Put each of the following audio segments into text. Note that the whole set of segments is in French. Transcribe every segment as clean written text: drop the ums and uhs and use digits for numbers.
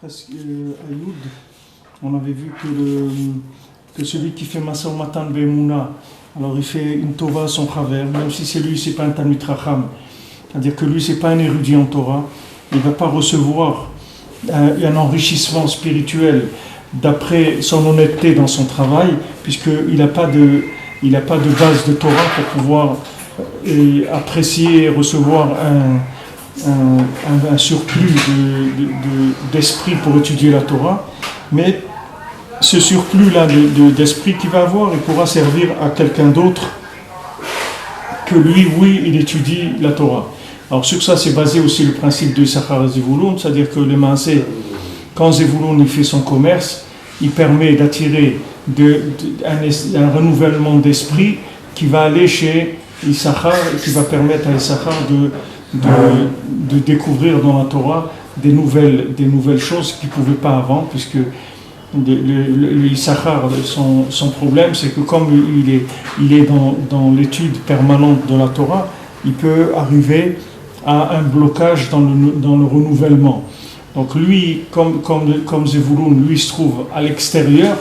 presque à Youd, on avait vu que celui qui fait Masa Matan Be'emouna, alors il fait une Tova à son travers, même si c'est lui, c'est pas un Talmid Racham, c'est-à-dire que lui, c'est pas un érudit en Torah, il va pas recevoir un enrichissement spirituel d'après son honnêteté dans son travail, puisqu'il n'a pas de base de Torah pour pouvoir apprécier et recevoir un surplus d'esprit pour étudier la Torah, mais ce surplus-là d'esprit qu'il va avoir, il pourra servir à quelqu'un d'autre que lui, oui, il étudie la Torah. Alors sur ça, c'est basé aussi le principe de Issachar et Zevulun, c'est-à-dire que les Maaseh, quand Zevulun il fait son commerce, il permet d'attirer un renouvellement d'esprit qui va aller chez Issachar et qui va permettre à Issachar de découvrir dans la Torah des nouvelles choses qu'il ne pouvait pas avant, puisque Issachar, son problème, c'est que comme il est dans l'étude permanente de la Torah, il peut arriver à un blocage dans le renouvellement. Donc lui, comme Zevulun, lui il se trouve à l'extérieur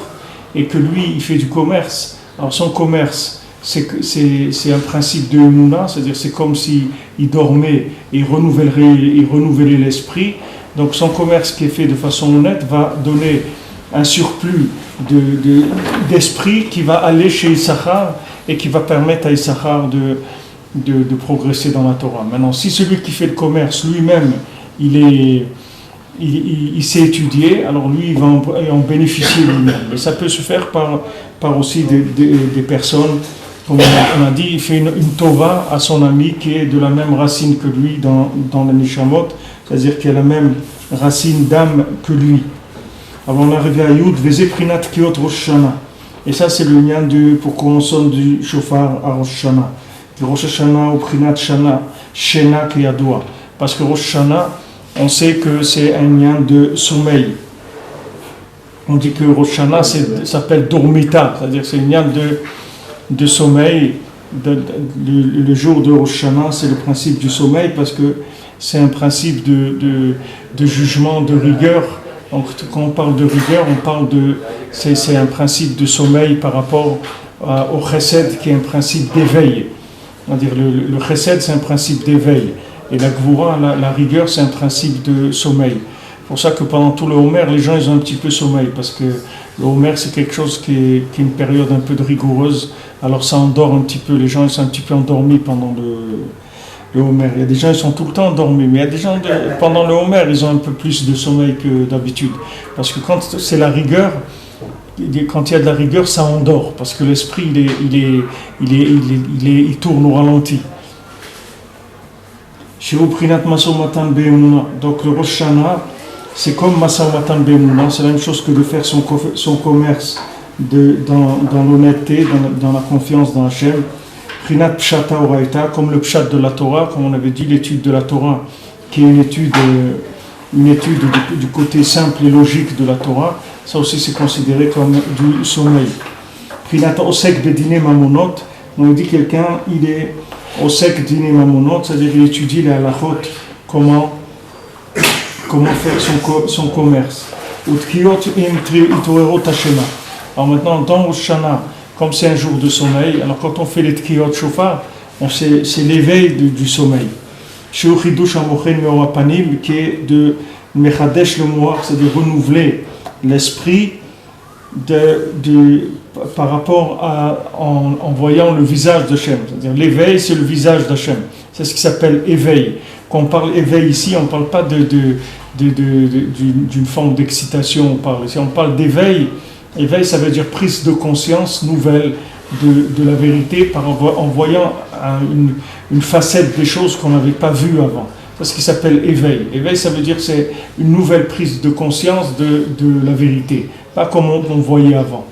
et que lui il fait du commerce. Alors son commerce, c'est un principe de Emouna, c'est-à-dire c'est comme s'il dormait et il renouvelait l'esprit. Donc son commerce qui est fait de façon honnête va donner un surplus d'esprit qui va aller chez Issachar et qui va permettre à Issachar de progresser dans la Torah. Maintenant, si celui qui fait le commerce lui-même, il sait étudier, alors lui il va en bénéficier lui-même. Mais ça peut se faire par aussi des personnes, comme on a dit, il fait une tova à son ami qui est de la même racine que lui dans la Nishamot, c'est-à-dire qui a la même racine d'âme que lui. Alors on est arrivé à Yud, Vezé Prinat Kiot Rosh Hashanah. Et ça c'est le lien pourquoi on sonne du shofar à Rosh Hashanah. Rosh Hashanah ou Prinat Shana, Shena Kiyadua. Parce que Rosh Hashanah, on sait que c'est un lien de sommeil. On dit que Rosh Hashanah s'appelle Dormita, c'est-à-dire c'est un lien de sommeil. Le jour de Rosh Hashanah, c'est le principe du sommeil parce que c'est un principe de jugement, de rigueur. Donc quand on parle de rigueur, c'est un principe de sommeil par rapport au chesed qui est un principe d'éveil. C'est-à-dire le chesed c'est un principe d'éveil et la gvura, la rigueur c'est un principe de sommeil. C'est pour ça que pendant tout le Homer, les gens ils ont un petit peu sommeil parce que le Homer c'est quelque chose qui est une période un peu rigoureuse, alors ça endort un petit peu, les gens ils sont un petit peu endormis pendant le Homer. Il y a des gens qui sont tout le temps endormis, mais il y a des gens pendant le Homer ils ont un peu plus de sommeil que d'habitude parce que quand c'est la rigueur, quand il y a de la rigueur, ça endort, parce que l'esprit, il tourne au ralenti. Donc le Rosh Hashanah, c'est comme Masa Matan Be'emouna, c'est la même chose que de faire son commerce dans l'honnêteté, dans la confiance dans Hachem. Prinat Pshata Oraita, comme le Pshat de la Torah, comme on avait dit, l'étude de la Torah, qui est une étude du côté simple et logique de la Torah. Ça aussi c'est considéré comme du sommeil. Prinat Osek Bedine Mamonot, on dit quelqu'un, il est Osek Dine Mamonot, c'est-à-dire qu'il étudie les halachot, comment faire son commerce. Alors maintenant, dans Rosh Hashanah, comme c'est un jour de sommeil, alors quand on fait les Tkiyot Shofar, c'est l'éveil du sommeil. Sheu Chidush Amochen Meorapanim, qui est de Mechadesh le Moar, c'est-à-dire renouveler l'esprit par rapport en voyant le visage d'Hachem. C'est-à-dire l'éveil, c'est le visage d'Hachem. C'est ce qui s'appelle éveil. Quand on parle éveil ici, on ne parle pas d'une forme d'excitation. On parle d'éveil. Éveil, ça veut dire prise de conscience nouvelle de la vérité en voyant une facette des choses qu'on n'avait pas vues avant. C'est ce qui s'appelle éveil. Éveil, ça veut dire que c'est une nouvelle prise de conscience de la vérité, pas comme on voyait avant.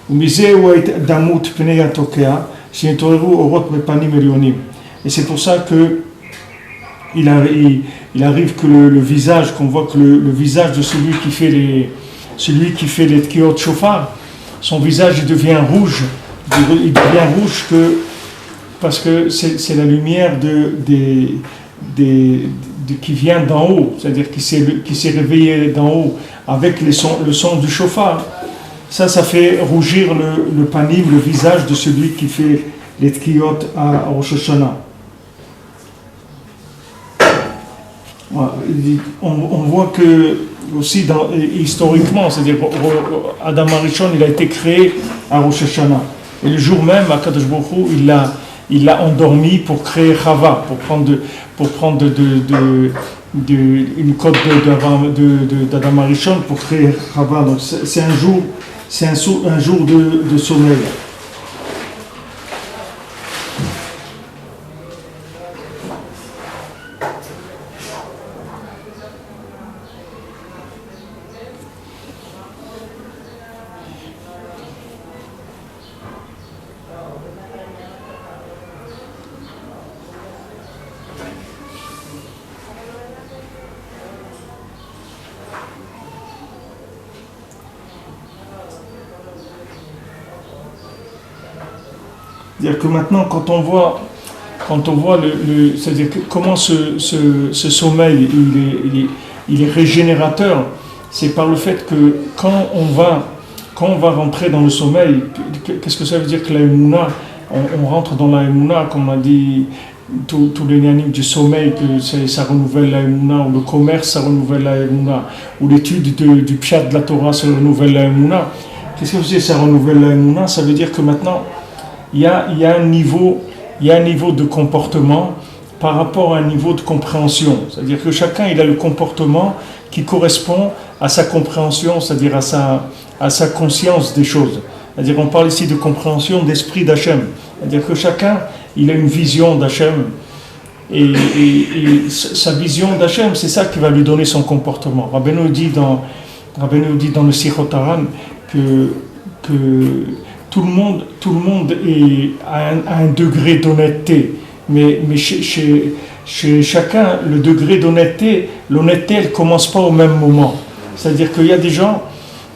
Et c'est pour ça que il arrive que le visage, qu'on voit que le visage de celui qui fait les Tkiyot Shofar, son visage il devient rouge parce que c'est la lumière qui vient d'en haut, c'est-à-dire qui s'est réveillé d'en haut avec le son du chauffard, ça fait rougir le panim, le visage de celui qui fait les tkiyot à Rosh Hashanah. Voilà. On voit que aussi historiquement, c'est-à-dire Adam Arishon, il a été créé à Rosh Hashanah. Et le jour même, Akadosh Baruch Hu, il l'a endormi pour créer Chava, pour prendre une côte d'Adam Arishon pour créer Chava. Donc c'est un jour de sommeil. C'est-à-dire que maintenant, quand on voit c'est-à-dire que comment ce sommeil il est régénérateur, c'est par le fait que quand on va rentrer dans le sommeil, qu'est-ce que ça veut dire que la Emouna, on rentre dans la Emouna, comme on a dit, tous les nianim du sommeil, que ça renouvelle la Emouna, ou le commerce, ça renouvelle la Emouna, ou l'étude du Pshat de la Torah, ça renouvelle la Emouna. Qu'est-ce que ça veut dire, ça renouvelle la Emouna? Ça veut dire que maintenant, il y a un niveau de comportement par rapport à un niveau de compréhension. C'est-à-dire que chacun il a le comportement qui correspond à sa compréhension, c'est-à-dire à sa conscience des choses. C'est-à-dire on parle ici de compréhension d'esprit d'Hachem. C'est-à-dire que chacun il a une vision d'Hachem et sa vision d'Hachem, c'est ça qui va lui donner son comportement. Rabbeinu dit dans le Sichot Haran que tout le monde a un degré d'honnêteté, mais chez chacun, le degré d'honnêteté, l'honnêteté, elle ne commence pas au même moment. C'est-à-dire qu'il y a des gens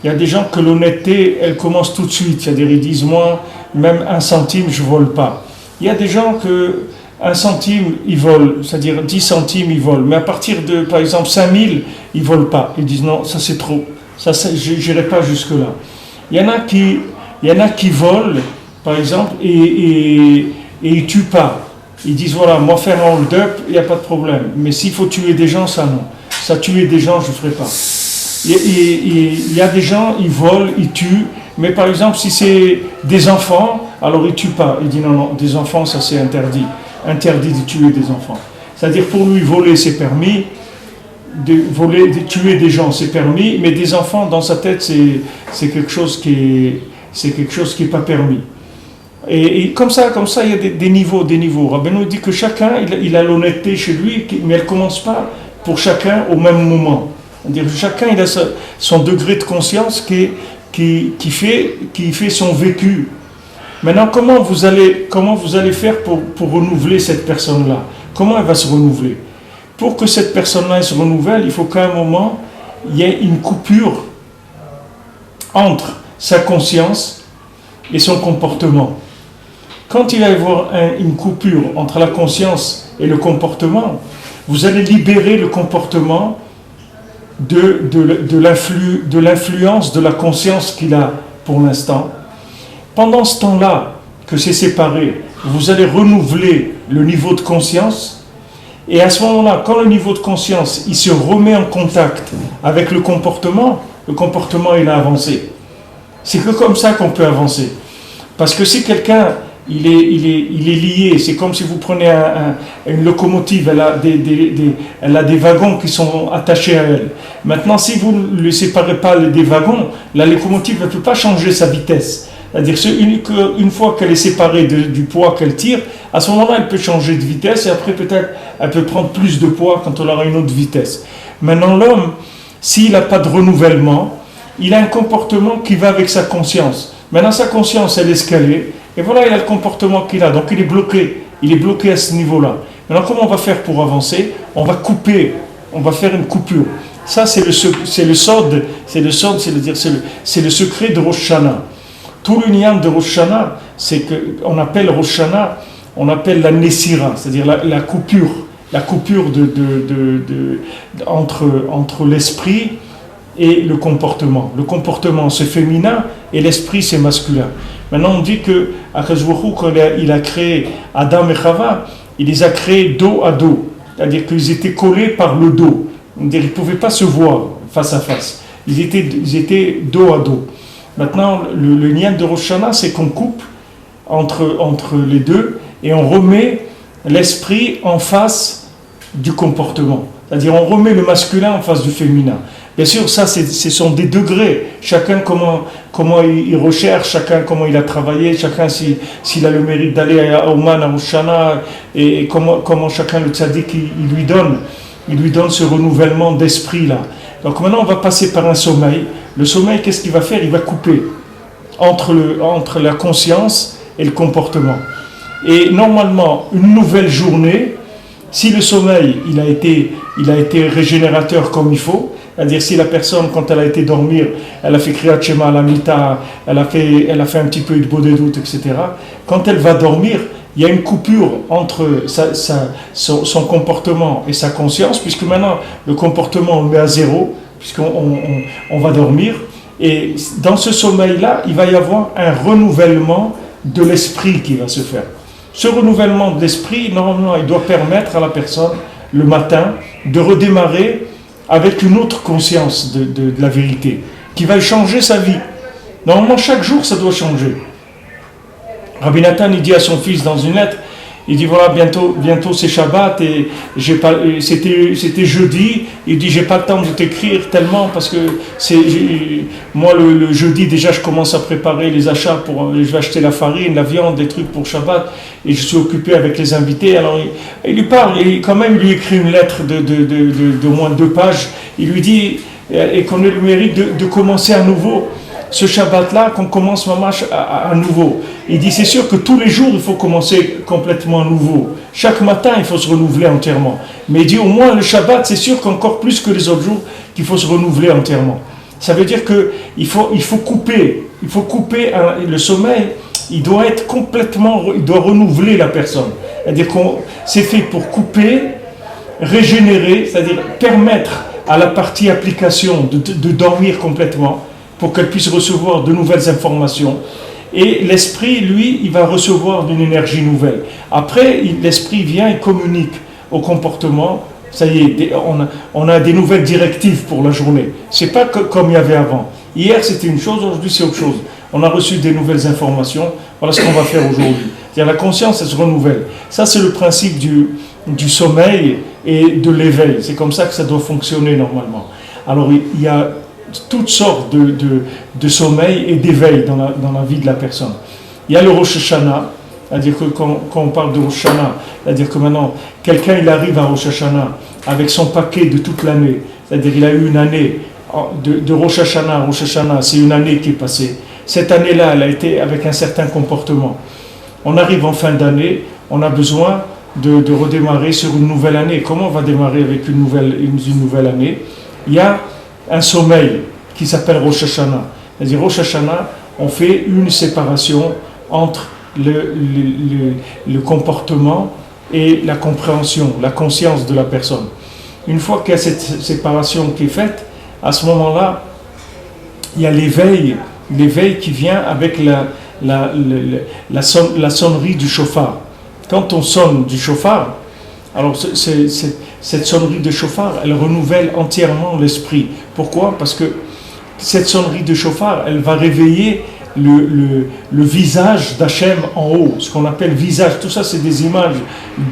que l'honnêteté, elle commence tout de suite. C'est-à-dire ils disent, moi, même 1 centime, je ne vole pas. Il y a des gens que 1 centime, ils volent, c'est-à-dire 10 centimes, ils volent. Mais à partir de, par exemple, 5000, ils ne volent pas. Ils disent, non, ça c'est trop. Ça, je n'irai pas jusque-là. Il y en a qui volent, par exemple, et ils tuent pas. Ils disent, voilà, moi faire un hold-up, il n'y a pas de problème. Mais s'il faut tuer des gens, ça non. Ça, tuer des gens, je ne ferai pas. Il y a des gens, ils volent, ils tuent. Mais par exemple, si c'est des enfants, alors ils ne tuent pas. Il dit, non, des enfants, ça c'est interdit. Interdit de tuer des enfants. C'est-à-dire, pour lui, voler, c'est permis. De tuer des gens, c'est permis. Mais des enfants, dans sa tête, c'est quelque chose qui est pas permis. Et comme ça, il y a des niveaux. Rabbeinu dit que chacun, il a l'honnêteté chez lui, mais elle ne commence pas pour chacun au même moment. C'est-à-dire que chacun, il a son degré de conscience qui fait son vécu. Maintenant, comment vous allez faire pour renouveler cette personne-là? Comment elle va se renouveler? Pour que cette personne-là se renouvelle, il faut qu'à un moment, il y ait une coupure entre sa conscience et son comportement. Quand il va y avoir une coupure entre la conscience et le comportement, vous allez libérer le comportement de l'influence de la conscience qu'il a pour l'instant. Pendant ce temps-là, que c'est séparé, vous allez renouveler le niveau de conscience. Et à ce moment-là, quand le niveau de conscience il se remet en contact avec le comportement il a avancé. C'est que comme ça qu'on peut avancer. Parce que si quelqu'un il est lié, c'est comme si vous prenez une locomotive, elle a des wagons qui sont attachés à elle. Maintenant, si vous ne le séparez pas des wagons, la locomotive ne peut pas changer sa vitesse. C'est-à-dire une fois qu'elle est séparée du poids qu'elle tire, à ce moment-là, elle peut changer de vitesse et après peut-être elle peut prendre plus de poids quand elle aura une autre vitesse. Maintenant, l'homme, s'il n'a pas de renouvellement, il a un comportement qui va avec sa conscience. Maintenant, sa conscience, elle est escalée et voilà, il a le comportement qu'il a. Donc, il est bloqué à ce niveau-là. Maintenant, comment on va faire pour avancer? On va couper, on va faire une coupure. Ça, c'est le sod, c'est le secret de Rosh Hashanah. Tout l'union de Rosh Hashanah, c'est qu'on appelle Rosh Hashanah, on appelle la Nessira, c'est-à-dire la coupure. la coupure entre l'esprit et le comportement. Le comportement c'est féminin et l'esprit c'est masculin. Maintenant on dit que Akadosh Baruch Hu, quand il a créé Adam et Chava, il les a créés dos à dos, c'est-à-dire qu'ils étaient collés par le dos, c'est-à-dire ils ne pouvaient pas se voir face à face, ils étaient dos à dos. Maintenant le lien de Rosh Hashanah c'est qu'on coupe entre les deux et on remet l'esprit en face du comportement, c'est-à-dire on remet le masculin en face du féminin. Bien sûr, ça, ce sont des degrés. Chacun comment il recherche, chacun comment il a travaillé, chacun s'il a le mérite d'aller à Oman, à Rosh Hashanah, et comment chacun le tzaddik il lui donne ce renouvellement d'esprit là. Donc maintenant, on va passer par un sommeil. Le sommeil, qu'est-ce qu'il va faire? Il va couper entre la conscience et le comportement. Et normalement, une nouvelle journée, si le sommeil il a été régénérateur comme il faut, c'est-à-dire si la personne, quand elle a été dormir, elle a fait Kriyat Shema à la Mita, elle a fait un petit peu de Bodedut, etc. Quand elle va dormir, il y a une coupure entre son comportement et sa conscience, puisque maintenant le comportement on le met à zéro, puisqu'on va dormir. Et dans ce sommeil-là, il va y avoir un renouvellement de l'esprit qui va se faire. Ce renouvellement de l'esprit, normalement, il doit permettre à la personne, le matin, de redémarrer avec une autre conscience de la vérité, qui va changer sa vie. Normalement, chaque jour, ça doit changer. Rabbi Nathan, il dit à son fils dans une lettre, il dit voilà, bientôt c'est Shabbat, et c'était jeudi, il dit j'ai pas le temps de t'écrire tellement, parce que moi le jeudi, déjà je commence à préparer les achats, je vais acheter la farine, la viande, des trucs pour Shabbat, et je suis occupé avec les invités. Alors il lui parle, et quand même il lui écrit une lettre de moins de 2 pages, il lui dit, et qu'on ait le mérite de commencer à nouveau ce Shabbat-là, qu'on commence mamash à nouveau. Il dit c'est sûr que tous les jours il faut commencer complètement à nouveau. Chaque matin il faut se renouveler entièrement. Mais il dit au moins le Shabbat, c'est sûr qu'encore plus que les autres jours, qu'il faut se renouveler entièrement. Ça veut dire qu'il faut couper le sommeil. Il doit être complètement, il doit renouveler la personne. C'est-à-dire qu'on c'est fait pour couper, régénérer, c'est-à-dire permettre à la partie application de dormir complètement, pour qu'elle puisse recevoir de nouvelles informations. Et l'esprit, lui, il va recevoir d'une énergie nouvelle. Après, l'esprit vient et communique au comportement. Ça y est, on a des nouvelles directives pour la journée. C'est pas comme il y avait avant. Hier, c'était une chose, aujourd'hui, c'est autre chose. On a reçu des nouvelles informations. Voilà ce qu'on va faire aujourd'hui. C'est-à-dire la conscience, elle se renouvelle. Ça, c'est le principe du sommeil et de l'éveil. C'est comme ça que ça doit fonctionner normalement. Alors, il y a toutes sortes de sommeil et d'éveil dans la vie de la personne. Il y a le Rosh Hashanah, c'est-à-dire que quand on parle de Rosh Hashanah, c'est-à-dire que maintenant, quelqu'un il arrive à Rosh Hashanah avec son paquet de toute l'année, c'est-à-dire il a eu une année de Rosh Hashanah à Rosh Hashanah, c'est une année qui est passée. Cette année-là, elle a été avec un certain comportement. On arrive en fin d'année, on a besoin de redémarrer sur une nouvelle année. Comment on va démarrer avec une nouvelle année? Il y a un sommeil qui s'appelle Rosh Hashanah. C'est-à-dire Rosh Hashanah, on fait une séparation entre le comportement et la compréhension, la conscience de la personne. Une fois qu'il y a cette séparation qui est faite, à ce moment-là, il y a l'éveil qui vient avec la sonnerie du chauffard. Quand on sonne du chauffard, alors cette sonnerie de chauffard, elle renouvelle entièrement l'esprit. Pourquoi? Parce que cette sonnerie de chauffard, elle va réveiller le visage d'Hachem en haut, ce qu'on appelle visage. Tout ça, c'est des images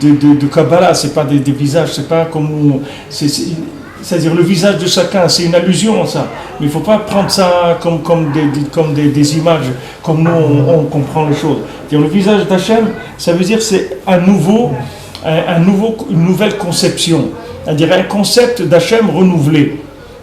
de Kabbalah, c'est pas des visages, c'est pas comme nous. C'est-à-dire le visage de chacun, c'est une allusion à ça. Mais il ne faut pas prendre ça comme des images, comme nous on comprend les choses. C'est-à-dire le visage d'Hachem, ça veut dire c'est une nouvelle conception, c'est-à-dire un concept d'Hachem renouvelé,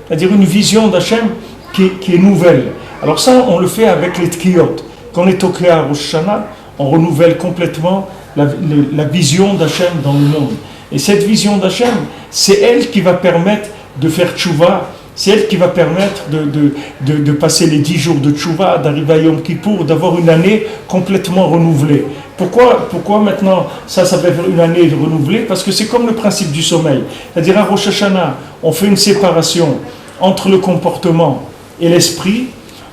c'est-à-dire une vision d'Hachem qui est nouvelle. Alors ça, on le fait avec les tkiyot. Quand on est au Kriya Rosh Hashanah, on renouvelle complètement la vision d'Hachem dans le monde. Et cette vision d'Hachem, c'est elle qui va permettre de faire tchouva C'est elle qui va permettre de passer les 10 jours de Tchouva, d'arriver à Yom Kippour, d'avoir une année complètement renouvelée. Pourquoi maintenant ça va être une année renouvelée? Parce que c'est comme le principe du sommeil. C'est-à-dire à Rosh Hashanah, on fait une séparation entre le comportement et l'esprit.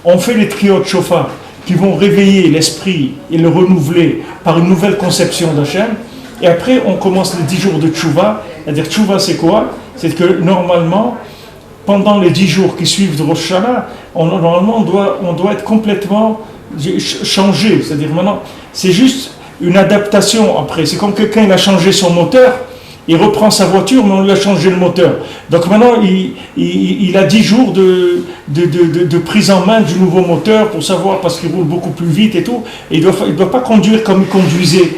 On fait les triot shofar qui vont réveiller l'esprit et le renouveler par une nouvelle conception d'Hachem. Et après, on commence les 10 jours de Tchouva. C'est-à-dire, Tchouva, c'est quoi? C'est que normalement, pendant les 10 jours qui suivent de Rosh Hashanah, normalement, on doit être complètement changé. C'est-à-dire, maintenant, c'est juste une adaptation après. C'est comme quelqu'un, il a changé son moteur, il reprend sa voiture, mais on lui a changé le moteur. Donc maintenant, il a 10 jours de prise en main du nouveau moteur pour savoir, parce qu'il roule beaucoup plus vite et tout. Et il ne doit pas conduire comme il conduisait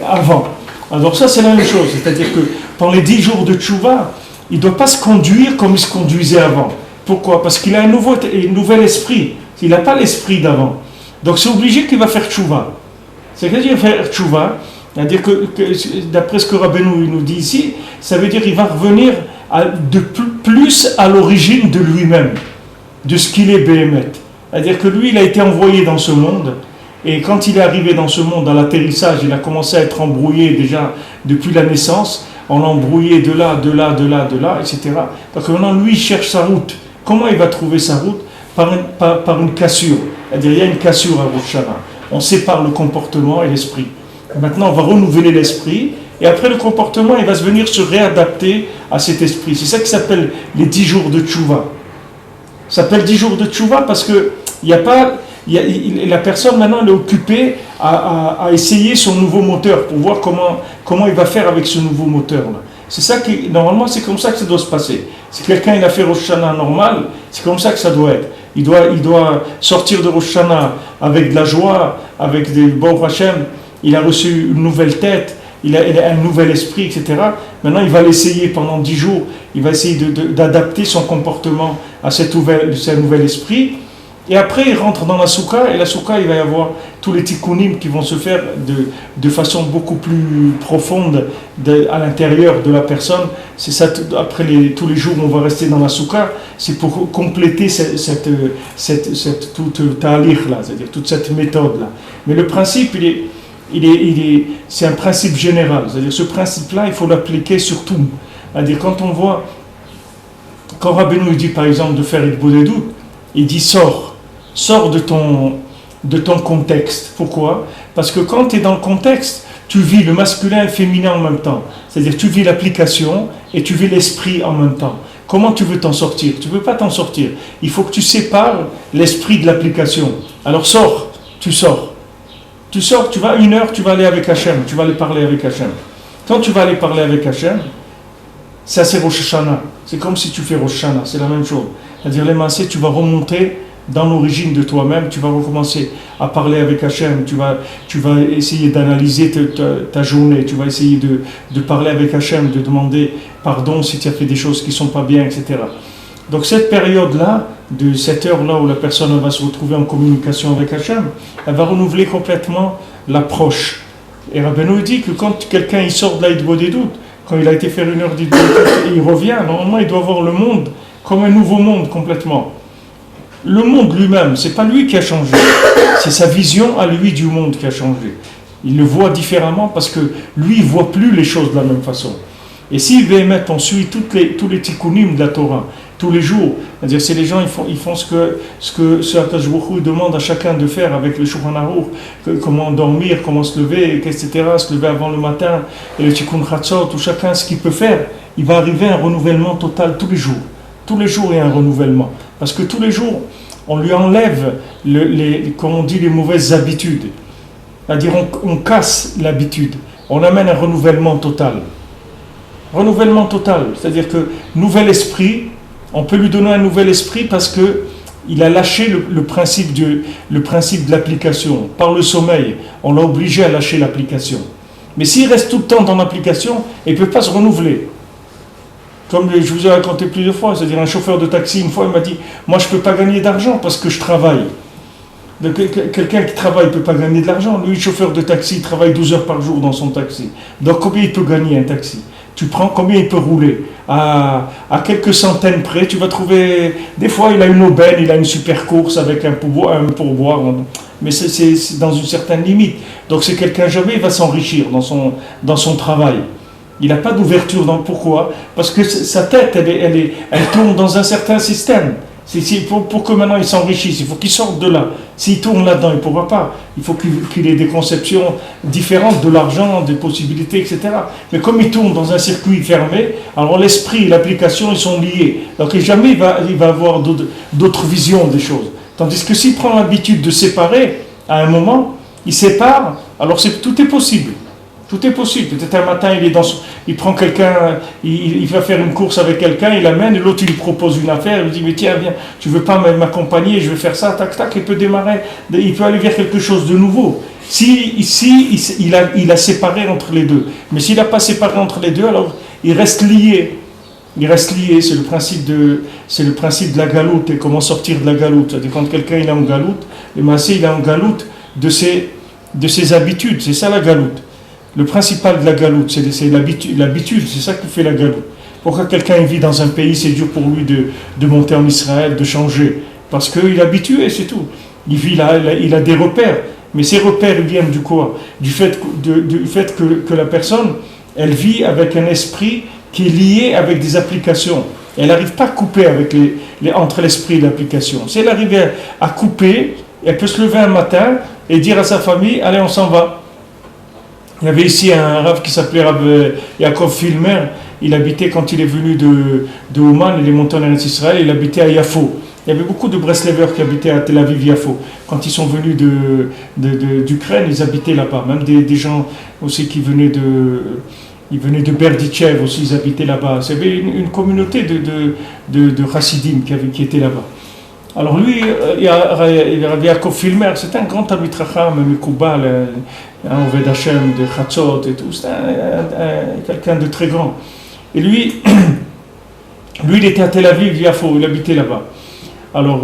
avant. Alors ça, c'est la même chose. C'est-à-dire que pendant les 10 jours de Tchouva, il ne doit pas se conduire comme il se conduisait avant. Pourquoi? Parce qu'il a un nouvel esprit. Il n'a pas l'esprit d'avant. Donc c'est obligé qu'il va faire Tchouva. C'est-à-dire faire Tchouva, c'est-à-dire que d'après ce que Rabbeinu nous dit ici, ça veut dire qu'il va revenir de plus à l'origine de lui-même, de ce qu'il est Béhémet. C'est-à-dire que lui, il a été envoyé dans ce monde, et quand il est arrivé dans ce monde, à l'atterrissage, il a commencé à être embrouillé déjà depuis la naissance. On l'a embrouillé de là, etc. Donc maintenant, lui, il cherche sa route. Comment il va trouver sa route? Par une cassure. C'est-à-dire, il y a une cassure à Rosh Hashanah. On sépare le comportement et l'esprit. Maintenant, on va renouveler l'esprit, et après le comportement, il va venir se réadapter à cet esprit. C'est ça qui s'appelle les 10 jours de Tchouva. Ça s'appelle 10 jours de Tchouva parce que la personne maintenant elle est occupée à essayer son nouveau moteur pour voir comment il va faire avec ce nouveau moteur-là. C'est ça qui, normalement, c'est comme ça que ça doit se passer. Si quelqu'un il a fait Rosh Hashanah normal, c'est comme ça que ça doit être. Il doit sortir de Rosh Hashanah avec de la joie, avec des Baruch Hashem. Il a reçu une nouvelle tête, il a un nouvel esprit, etc. Maintenant, il va l'essayer pendant 10 jours. Il va essayer d'adapter son comportement à ce nouvel esprit. Et après, il rentre dans la soukha, et la soukha, il va y avoir tous les tikkunim qui vont se faire de façon beaucoup plus profonde à l'intérieur de la personne. C'est ça, après tous les jours où on va rester dans la soukha, c'est pour compléter toute ta'alir-là, c'est-à-dire toute cette méthode-là. Mais le principe, c'est un principe général. C'est-à-dire ce principe-là, il faut l'appliquer sur tout. C'est-à-dire quand Rabbeinu dit par exemple de faire Hitbodedut, il dit sors de ton contexte. Pourquoi? Parce que quand tu es dans le contexte, tu vis le masculin et le féminin en même temps. C'est-à-dire tu vis l'application et tu vis l'esprit en même temps. Comment tu veux t'en sortir? Tu ne peux pas t'en sortir. Il faut que tu sépares l'esprit de l'application. Alors tu sors, tu vas 1 heure, tu vas aller avec Hachem, tu vas aller parler avec Hachem. Quand tu vas aller parler avec Hachem, ça c'est Rosh Hashanah. C'est comme si tu fais Rosh Hashanah, c'est la même chose. C'est-à-dire les massés, tu vas remonter dans l'origine de toi-même, tu vas recommencer à parler avec Hachem, tu vas essayer d'analyser ta journée, tu vas essayer de parler avec Hachem, de demander pardon si tu as fait des choses qui ne sont pas bien, etc. Donc cette période-là, de cette heure-là où la personne va se retrouver en communication avec Hachem, elle va renouveler complètement l'approche. Et Rabbeinu dit que quand quelqu'un il sort de la Hitbodedut, quand il a été faire 1 heure d'Hitbodedut et il revient, normalement il doit voir le monde comme un nouveau monde complètement. Le monde lui-même, c'est pas lui qui a changé, c'est sa vision à lui du monde qui a changé. Il le voit différemment parce que lui, il ne voit plus les choses de la même façon. Et si on suit tous les tikkunim de la Torah, tous les jours, c'est-à-dire c'est les gens, ils font ce que Akadosh Baruch Hu demande à chacun de faire avec le Shulchan Aruch, comment dormir, comment se lever, etc., se lever avant le matin, et le Tikkun Chatzot, tout chacun ce qu'il peut faire, il va arriver à un renouvellement total tous les jours. Tous les jours, il y a un renouvellement. Parce que tous les jours, on lui enlève, comme on dit, les mauvaises habitudes. C'est-à-dire, on casse l'habitude. On amène un renouvellement total. Renouvellement total. C'est-à-dire que nouvel esprit, on peut lui donner un nouvel esprit parce qu'il a lâché le principe de l'application. Par le sommeil, on l'a obligé à lâcher l'application. Mais s'il reste tout le temps dans l'application, il ne peut pas se renouveler. Comme je vous ai raconté plusieurs fois, c'est-à-dire un chauffeur de taxi, une fois, il m'a dit « Moi, je ne peux pas gagner d'argent parce que je travaille. » Donc, quelqu'un qui travaille ne peut pas gagner de l'argent. Lui, chauffeur de taxi, il travaille 12 heures par jour dans son taxi. Donc, combien il peut gagner un taxi? Tu prends combien il peut rouler. À quelques centaines près, tu vas trouver. Des fois, il a une aubaine, il a une super course avec un pourboire. Mais c'est dans une certaine limite. Donc, c'est quelqu'un, jamais il va s'enrichir dans son travail. Il n'a pas d'ouverture. Pourquoi? Parce que sa tête, elle tourne dans un certain système. Pour que maintenant il s'enrichisse, il faut qu'il sorte de là. S'il tourne là-dedans, il ne pourra pas. Il faut qu'il ait des conceptions différentes de l'argent, des possibilités, etc. Mais comme il tourne dans un circuit fermé, alors l'esprit et l'application, ils sont liés. Donc jamais il va avoir d'autres visions des choses. Tandis que s'il prend l'habitude de séparer, à un moment, il sépare, alors tout est possible. Tout est possible. Peut-être un matin, il prend quelqu'un, il va faire une course avec quelqu'un, il l'amène, et l'autre, il lui propose une affaire, il lui dit, mais tiens, viens, tu veux pas m'accompagner, je vais faire ça, tac, tac, il peut démarrer, il peut aller vers quelque chose de nouveau. Si il a séparé entre les deux. Mais s'il n'a pas séparé entre les deux, alors il reste lié. Il reste lié, c'est le principe de la galoute, et comment sortir de la galoute. C'est-à-dire quand quelqu'un il est en galoute, le massé, il est en galoute de ses habitudes, c'est ça la galoute. Le principal de la galoute, c'est l'habitude, c'est ça qui fait la galoute. Pourquoi quelqu'un vit dans un pays, c'est dur pour lui de monter en Israël, de changer? Parce qu'il est habitué, c'est tout. Il vit là, il a des repères. Mais ces repères viennent du quoi? Du fait que la personne, elle vit avec un esprit qui est lié avec des applications. Elle n'arrive pas à couper entre l'esprit et l'application. Si elle arrive à couper, elle peut se lever un matin et dire à sa famille, allez, on s'en va. Il y avait ici un rav qui s'appelait Rav Yaakov Filmer. Il habitait, quand il est venu de Oman, il est monté en Eretz Israël, il habitait à Yafo. Il y avait beaucoup de Breslevers qui habitaient à Tel Aviv-Yafo. Quand ils sont venus d'Ukraine, ils habitaient là-bas. Même des gens aussi qui venaient de Berdichev aussi, ils habitaient là-bas. Il y avait une communauté de chassidim qui était là-bas. Alors lui, Rav Yaakov Filmer, c'était un grand Talmid Chacham, un Mikoubal, un Oved Hashem de Chatzot et tout. C'était quelqu'un de très grand. Et lui, il était à Tel Aviv, Yafo, il habitait là-bas. Alors,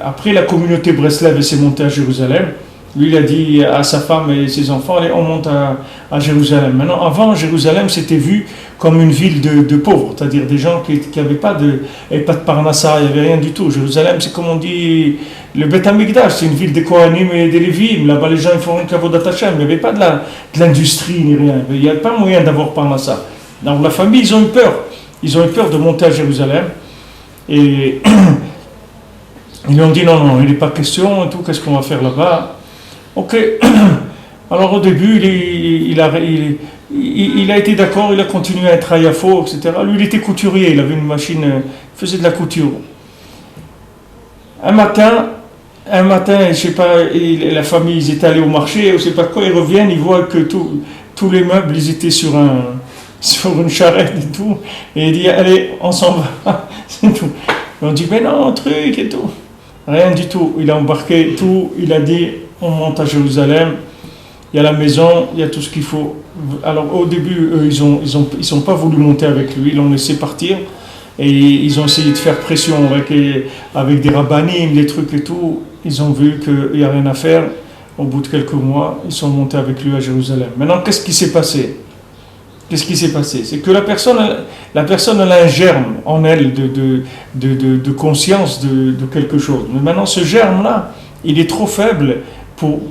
après la communauté Breslev s'est montée à Jérusalem. Lui, il a dit à sa femme et ses enfants, allez, on monte à Jérusalem. Maintenant, avant, Jérusalem, c'était vu comme une ville de pauvres, c'est-à-dire des gens qui n'avaient pas de parnassa, il n'y avait rien du tout. Jérusalem, c'est comme on dit, le Beth Amikdash, c'est une ville des Kohanim et des Lévim. Là-bas, les gens ils font un Kavodat Hashem. Il n'y avait pas de l'industrie ni rien. Il n'y avait pas moyen d'avoir parnassa. Donc, la famille, ils ont eu peur. Ils ont eu peur de monter à Jérusalem. Et ils lui ont dit, non, il n'est pas question, et tout, qu'est-ce qu'on va faire là-bas? Ok, alors au début, il a été d'accord, il a continué à être à Yafo, etc. Lui, il était couturier, il avait une machine, il faisait de la couture. Un matin, je sais pas, la famille, ils étaient allés au marché, je sais pas quoi, ils reviennent, ils voient que tous les meubles, ils étaient sur une charrette et tout, et il dit, allez, on s'en va, c'est tout. Et on dit, mais non, un truc et tout. Rien du tout, il a embarqué tout, il a dit, on monte à Jérusalem, il y a la maison, il y a tout ce qu'il faut. Alors au début, eux, ils sont pas voulu monter avec lui, ils l'ont laissé partir, et ils ont essayé de faire pression avec des rabbinim, des trucs et tout. Ils ont vu qu'il n'y a rien à faire. Au bout de quelques mois, ils sont montés avec lui à Jérusalem. Maintenant, qu'est-ce qui s'est passé? C'est que la personne elle a un germe en elle de conscience de quelque chose. Mais maintenant, ce germe-là, il est trop faible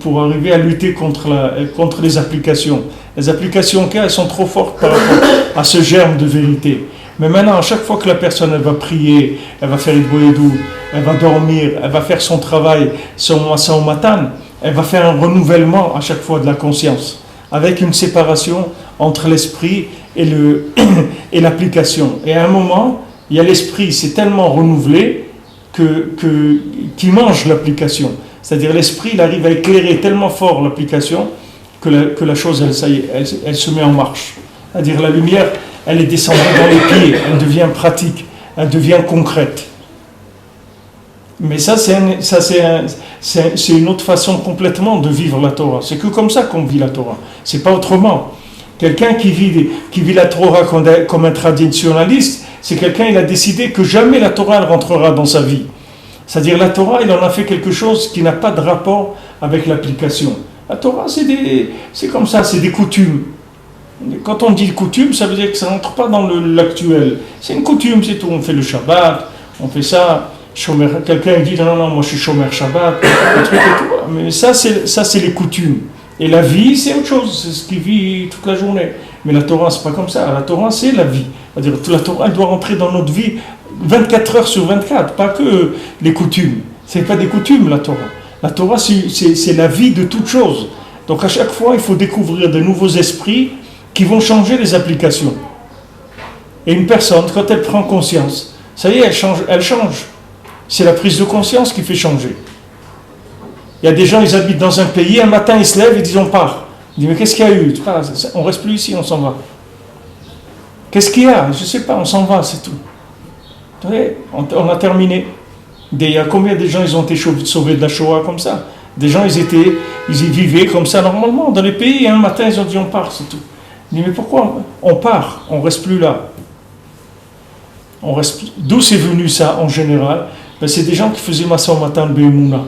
pour arriver à lutter contre les applications. Les applications qu'il y a, elles sont trop fortes par rapport à ce germe de vérité. Mais maintenant, à chaque fois que la personne elle va prier, elle va faire une boédou, elle va dormir, elle va faire son travail, son matan, elle va faire un renouvellement à chaque fois de la conscience, avec une séparation entre l'esprit et l'application. Et à un moment, il y a l'esprit, c'est tellement renouvelé qu'il mange l'application. C'est-à-dire l'esprit, il arrive à éclairer tellement fort l'application que la chose, elle se met en marche. C'est-à-dire la lumière, elle est descendue dans les pieds, elle devient pratique, elle devient concrète. Mais ça, c'est une autre façon complètement de vivre la Torah. C'est que comme ça qu'on vit la Torah. C'est pas autrement. Quelqu'un qui vit la Torah comme un traditionnaliste, c'est quelqu'un, il a décidé que jamais la Torah elle rentrera dans sa vie. C'est-à-dire la Torah, il en a fait quelque chose qui n'a pas de rapport avec l'application. La Torah, c'est comme ça, c'est des coutumes. Quand on dit coutume, ça veut dire que ça n'entre pas dans l'actuel. C'est une coutume, c'est tout. On fait le Shabbat, on fait ça. Quelqu'un dit non, moi je suis Shomer Shabbat, un truc et tout. Mais ça c'est les coutumes. Et la vie, c'est autre chose, c'est ce qui vit toute la journée. Mais la Torah, c'est pas comme ça. La Torah, c'est la vie. C'est-à-dire que la Torah, elle doit rentrer dans notre vie 24 heures sur 24, pas que les coutumes. C'est pas des coutumes, la Torah. La Torah, c'est la vie de toute chose. Donc à chaque fois, il faut découvrir de nouveaux esprits qui vont changer les applications. Et une personne, quand elle prend conscience, ça y est, elle change. C'est la prise de conscience qui fait changer. Il y a des gens, ils habitent dans un pays, un matin ils se lèvent et disent on part. Ils disent mais qu'est-ce qu'il y a eu? On reste plus ici, on s'en va. Qu'est-ce qu'il y a? Je ne sais pas, on s'en va, c'est tout. On a terminé. Il y a combien de gens ils ont été sauvés de la Shoah comme ça? Des gens ils y vivaient comme ça normalement dans les pays et un matin ils ont dit on part, c'est tout. Ils disent mais pourquoi on part? On ne reste plus là. D'où c'est venu ça en général? C'est des gens qui faisaient Massa Matan Be'emouna.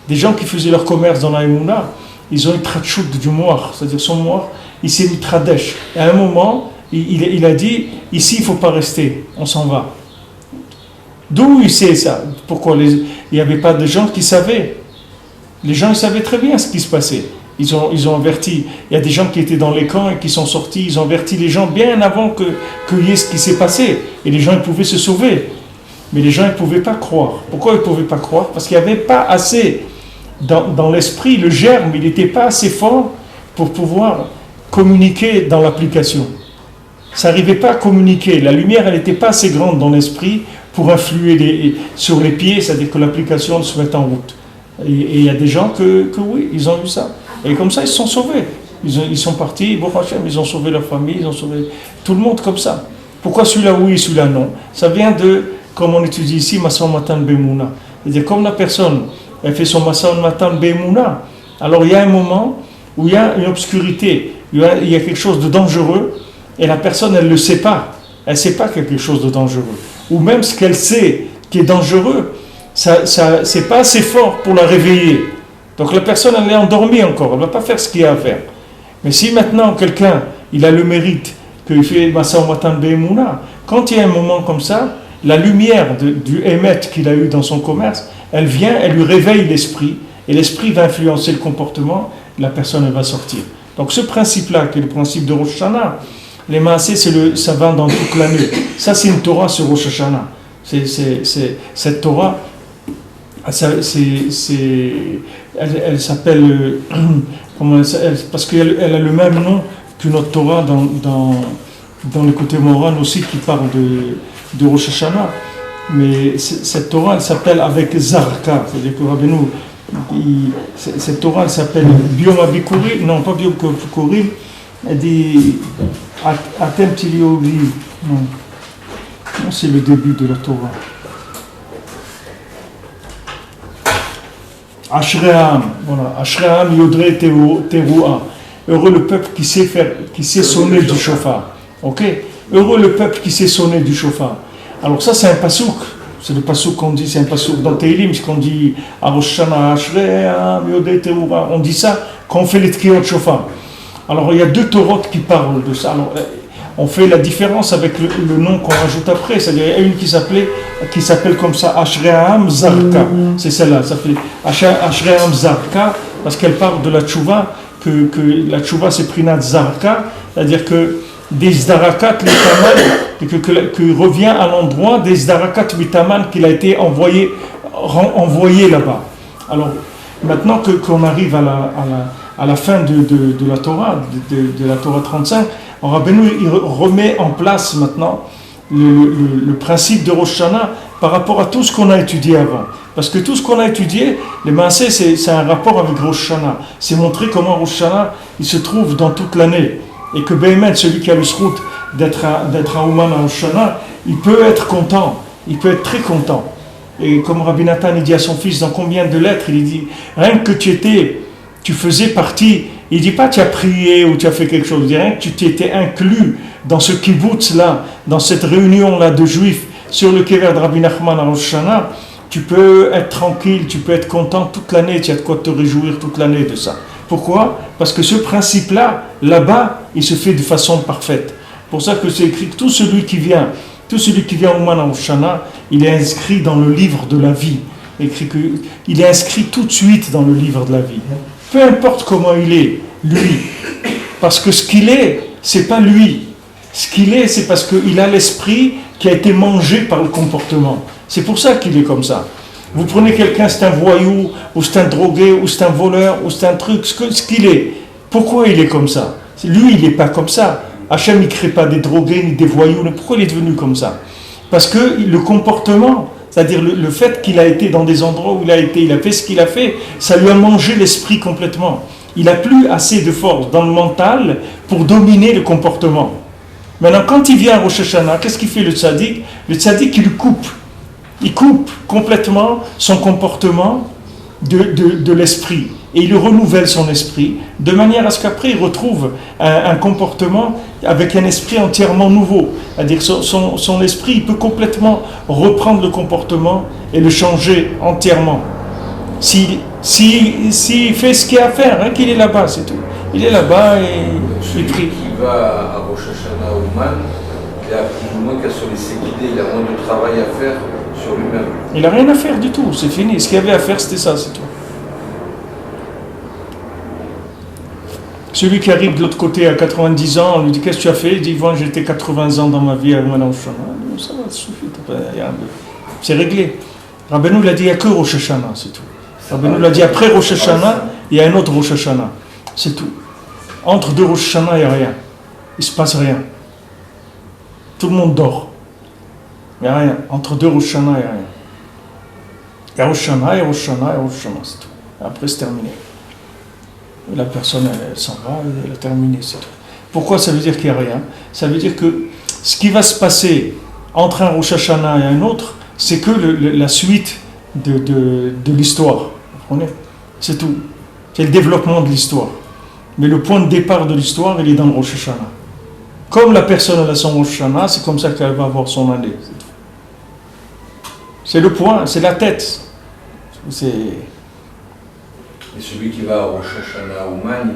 Des gens qui faisaient leur commerce dans la Emouna, ils ont eu Tratchout du Moir, c'est-à-dire son Moir, il s'est mis Tradesh. Et à un moment, il a dit, ici il ne faut pas rester, on s'en va. D'où il sait ça? Pourquoi il n'y avait pas de gens qui savaient. Les gens ils savaient très bien ce qui se passait. Ils ont averti. Il y a des gens qui étaient dans les camps et qui sont sortis, ils ont averti les gens bien avant qu'il y ait ce qui s'est passé. Et les gens ils pouvaient se sauver. Mais les gens ne pouvaient pas croire. Pourquoi ils ne pouvaient pas croire? Parce qu'il n'y avait pas assez, dans l'esprit, le germe, il n'était pas assez fort pour pouvoir communiquer dans l'application. Ça n'arrivait pas à communiquer. La lumière, elle n'était pas assez grande dans l'esprit pour influer sur les pieds, c'est-à-dire que l'application se mette en route. Et il y a des gens que oui, ils ont eu ça. Et comme ça, ils se sont sauvés. Ils sont partis, bon, ils ont sauvé leur famille, ils ont sauvé tout le monde comme ça. Pourquoi celui-là oui, celui-là non? Ça vient de, comme on étudie ici, Massa Matan Be'emouna. C'est-à-dire, comme la personne, elle fait son Massa Matan Be'emouna, alors il y a un moment où il y a une obscurité, il y a quelque chose de dangereux, et la personne, elle ne le sait pas. Elle ne sait pas quelque chose de dangereux. Ou même ce qu'elle sait qui est dangereux, c'est pas assez fort pour la réveiller. Donc la personne, elle est endormie encore, elle ne va pas faire ce qu'il y a à faire. Mais si maintenant quelqu'un, il a le mérite qu'il fait Massa Matan Be'emouna, quand il y a un moment comme ça, la lumière du émet qu'il a eu dans son commerce, elle vient, elle lui réveille l'esprit, et l'esprit va influencer le comportement, la personne elle va sortir. Donc ce principe-là, qui est le principe de Rosh Hashanah, les Maaseh, ça va dans toute l'année. Ça c'est une Torah sur Rosh Hashanah. Cette Torah, elle s'appelle, parce qu'elle a le même nom qu'une autre Torah dans le côté moral aussi qui parle de Rosh Hashanah. Mais cette Torah, elle s'appelle avec Zarka. C'est-à-dire que Rabbeinu, cette Torah, elle s'appelle Biom Abikurim, non pas Biom Abikurim, elle dit Atem Tiliovi. Non, c'est le début de la Torah. Ashream, voilà, Ashream Yodre Teruah. Heureux le peuple qui sait sonner du shofar. Ok? Heureux le peuple qui sait sonner du shofar. Alors ça c'est un pasouk. C'est le pasouk qu'on dit, c'est un pasouk dans Teilim, ce qu'on dit à Rosh Hashanah, Ashream Yodre Teruah. On dit ça quand on fait les tkiyot shofar. Alors il y a deux Torot qui parlent de ça. Alors, on fait la différence avec le nom qu'on rajoute après. C'est-à-dire, il y a une qui s'appelle comme ça, Ashream Zarka. C'est celle-là, ça fait Ashream Zarka, parce qu'elle parle de la tchouva, que la tchouva c'est Prinat Zarka, c'est-à-dire que des Zdarakat Litaman, que revient à l'endroit des Zdarakat Litaman qu'il a été envoyé là-bas. Alors, maintenant qu'on arrive à la fin de la Torah, de la Torah 35, Rabbeinu il remet en place maintenant le principe de Rosh Hashanah par rapport à tout ce qu'on a étudié avant. Parce que tout ce qu'on a étudié, les Maaseh, c'est un rapport avec Rosh Hashanah. C'est montrer comment Rosh Hashanah, il se trouve dans toute l'année. Et que Béhémet, celui qui a le srout d'être à Ouman à Rosh Hashanah, il peut être content, il peut être très content. Et comme Rabbi Nathan il dit à son fils, dans combien de lettres, il dit, rien que tu faisais partie, il ne dit pas tu as prié ou tu as fait quelque chose, il dit rien que tu t'étais inclus dans ce kibbutz là, dans cette réunion là de juifs sur le kéver de Rabbi Nachman à Rosh Hashanah, tu peux être tranquille, tu peux être content toute l'année, tu as de quoi te réjouir toute l'année de ça. Pourquoi? Parce que ce principe-là, là-bas, il se fait de façon parfaite. Pour ça que c'est écrit que tout celui qui vient au Ouman Rosh Hashanah, il est inscrit dans le livre de la vie. Il est inscrit tout de suite dans le livre de la vie. Peu importe comment il est, lui. Parce que ce qu'il est, c'est pas lui. Ce qu'il est, c'est parce qu'il a l'esprit qui a été mangé par le comportement. C'est pour ça qu'il est comme ça. Vous prenez quelqu'un, c'est un voyou, ou c'est un drogué, ou c'est un voleur, ou c'est un truc, ce qu'il est. Pourquoi il est comme ça? Lui, il n'est pas comme ça. Hachem, il ne crée pas des drogués ni des voyous. Pourquoi il est devenu comme ça? Parce que le comportement, c'est-à-dire le fait qu'il a été dans des endroits où il a été, il a fait ce qu'il a fait, ça lui a mangé l'esprit complètement. Il n'a plus assez de force dans le mental pour dominer le comportement. Maintenant, quand il vient à Rosh Hashanah, qu'est-ce qu'il fait le tzaddik? Le tzaddik, il coupe complètement son comportement de l'esprit. Et il renouvelle son esprit, de manière à ce qu'après il retrouve un comportement avec un esprit entièrement nouveau. C'est-à-dire son esprit, il peut complètement reprendre le comportement et le changer entièrement. S'il fait ce qu'il a à faire, hein, qu'il est là-bas, c'est tout. Il est là-bas et il prie. Il va à Rosh Hashanah au Man, il a plus ou moins qu'à se laisser guider, il a moins de travail à faire sur lui-même. Il n'a rien à faire du tout, c'est fini. Ce qu'il y avait à faire, c'était ça, c'est tout. Celui qui arrive de l'autre côté à 90 ans, on lui dit qu'est-ce que tu as fait? Il dit bon, j'étais 80 ans dans ma vie à Ouman Rosh Hashanah. Ça va, ça suffit. C'est réglé. Rabbeinu l'a dit il n'y a que Rosh Hashanah, c'est tout. Rabbeinu l'a dit après Rosh Hashanah, il y a un autre Rosh Hashanah. C'est tout. Entre deux Rosh Hashanah, il n'y a rien. Il ne se passe rien. Tout le monde dort. Il n'y a rien. Entre deux Rosh Hashanah, il n'y a rien. Il y a Rosh Hashanah, il y a Rosh Hashanah, il y a Rosh Hashanah, c'est tout. Et après, c'est terminé. Et la personne, elle s'en va, elle a terminé, c'est tout. Pourquoi ça veut dire qu'il n'y a rien? Ça veut dire que ce qui va se passer entre un Rosh Hashanah et un autre, c'est que la suite de l'histoire. Vous comprenez? C'est tout. C'est le développement de l'histoire. Mais le point de départ de l'histoire, il est dans le Rosh Hashanah. Comme la personne a son Rosh Hashanah, c'est comme ça qu'elle va avoir son année. C'est le point, c'est la tête. Et celui qui va à Rosh Hashanah au Man,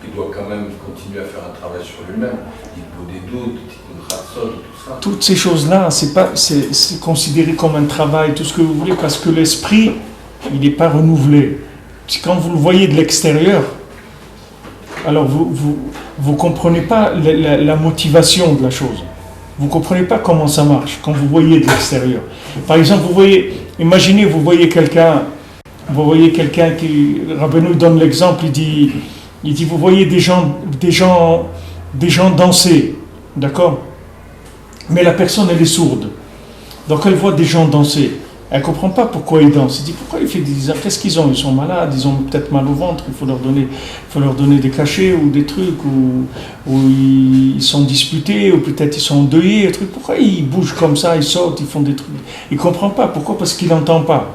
il doit quand même continuer à faire un travail sur lui-même. Il faut des doutes, des rassol, tout ça. Toutes ces choses-là, c'est considéré comme un travail, tout ce que vous voulez, parce que l'esprit, il n'est pas renouvelé. Quand vous le voyez de l'extérieur, alors vous ne comprenez pas la motivation de la chose. Vous ne comprenez pas comment ça marche quand vous voyez de l'extérieur. Par exemple, imaginez, vous voyez quelqu'un qui, Rabbeinu donne l'exemple, il dit vous voyez des gens danser, d'accord? Mais la personne, elle est sourde. Donc elle voit des gens danser. Elle ne comprend pas pourquoi ils dansent. Elle dit pourquoi il fait des... Qu'est-ce qu'ils ont? Ils sont malades, ils ont peut-être mal au ventre, il faut leur donner des cachets ou des trucs, ou ils sont disputés, ou peut-être ils sont endeuillés, des trucs. Pourquoi ils bougent comme ça, ils sautent, ils font des trucs? Il ne comprend pas. Pourquoi? Parce qu'il n'entend pas.